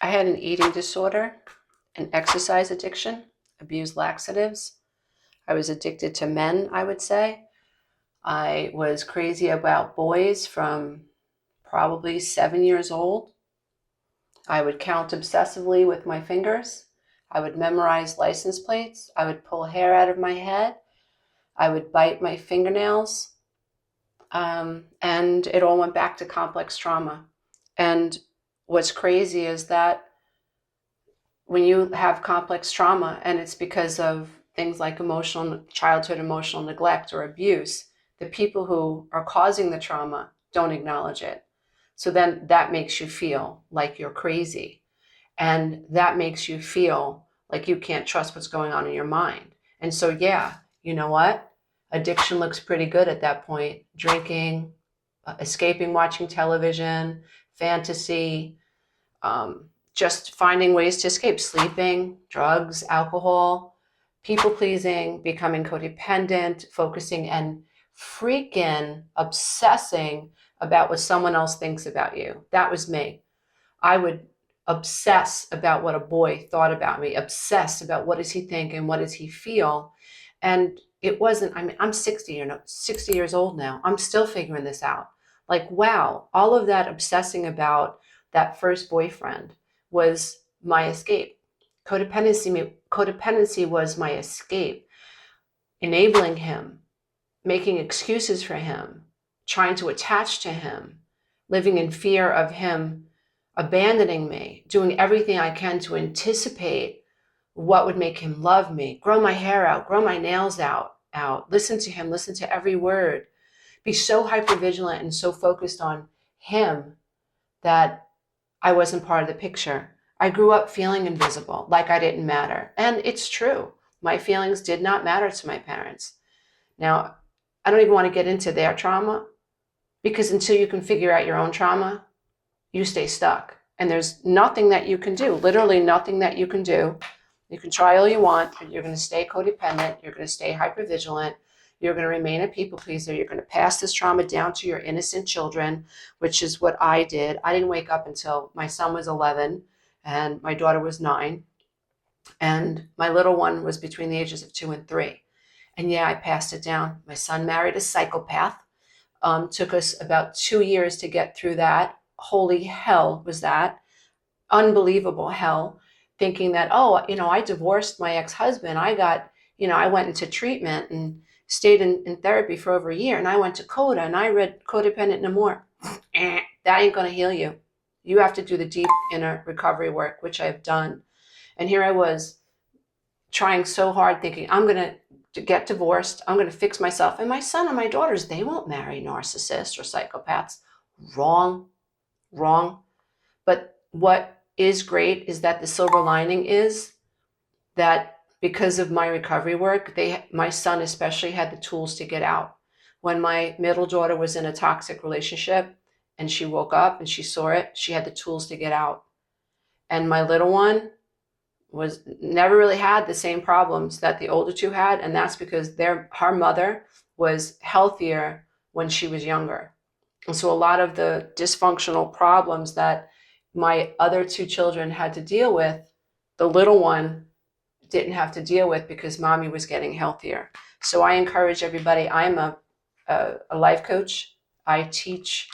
I had an eating disorder, an exercise addiction, abused laxatives. I was addicted to men, I would say. I was crazy about boys from probably 7 years old. I would count obsessively with my fingers. I would memorize license plates. I would pull hair out of my head. I would bite my fingernails. And it all went back to complex trauma. And what's crazy is that when you have complex trauma and it's because of things like childhood emotional neglect or abuse, the people who are causing the trauma don't acknowledge it. So then that makes you feel like you're crazy. And that makes you feel like you can't trust what's going on in your mind. And so, yeah, you know what? Addiction looks pretty good at that point. Drinking, escaping watching television, fantasy, just finding ways to escape, sleeping, drugs, alcohol, people pleasing, becoming codependent, focusing and freaking obsessing about what someone else thinks about you. That was me. I would obsess about what a boy thought about me, obsess about what does he think and what does he feel. And it wasn't, I mean, I'm 60 years old now. I'm still figuring this out. Like, wow, all of that obsessing about that first boyfriend was my escape. Codependency was my escape, enabling him, making excuses for him, trying to attach to him, living in fear of him abandoning me, doing everything I can to anticipate what would make him love me, grow my hair out, grow my nails out, listen to him, listen to every word, be so hypervigilant and so focused on him that I wasn't part of the picture. I grew up feeling invisible, like I didn't matter. And it's true. My feelings did not matter to my parents. Now, I don't even want to get into their trauma because until you can figure out your own trauma, you stay stuck. And there's nothing that you can do, literally nothing that you can do. You can try all you want, but you're going to stay codependent. You're going to stay hypervigilant. You're going to remain a people pleaser. You're going to pass this trauma down to your innocent children, which is what I did. I didn't wake up until my son was 11 and my daughter was 9. And my little one was between the ages of 2 and 3. And yeah, I passed it down. My son married a psychopath. Took us about 2 years to get through that. Holy hell was that. Unbelievable hell. Thinking that, oh, I divorced my ex-husband. I went into treatment and stayed in therapy for over a year. And I went to Coda and I read Codependent No More. That ain't going to heal you. You have to do the deep inner recovery work, which I've done. And here I was trying so hard thinking, I'm going to get divorced. I'm going to fix myself. And my son and my daughters, they won't marry narcissists or psychopaths. Wrong. But what is great is that the silver lining is that because of my recovery work, my son especially had the tools to get out. When my middle daughter was in a toxic relationship and she woke up and she saw it, she had the tools to get out. And my little one never really had the same problems that the older two had, and that's because her mother was healthier when she was younger. And so a lot of the dysfunctional problems that my other 2 children had to deal with, the little one didn't have to deal with because mommy was getting healthier. So I encourage everybody. I'm a life coach. I teach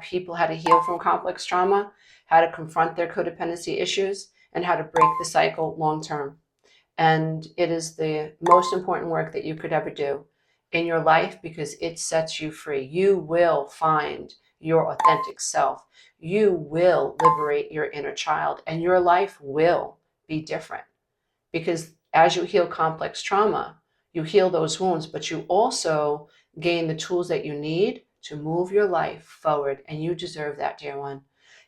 people how to heal from complex trauma, how to confront their codependency issues, and how to break the cycle long term. And it is the most important work that you could ever do in your life because it sets you free. You will find your authentic self. You will liberate your inner child and your life will be different because as you heal complex trauma, you heal those wounds, but you also gain the tools that you need to move your life forward. And you deserve that, dear one.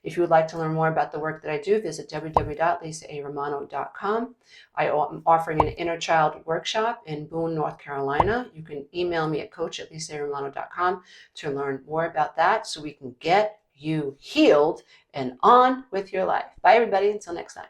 If you would like to learn more about the work that I do, visit www.lisaaromano.com. I am offering an inner child workshop in Boone, North Carolina. You can email me at coach@lisaaromano.com to learn more about that so we can get you healed and on with your life. Bye, everybody. Until next time.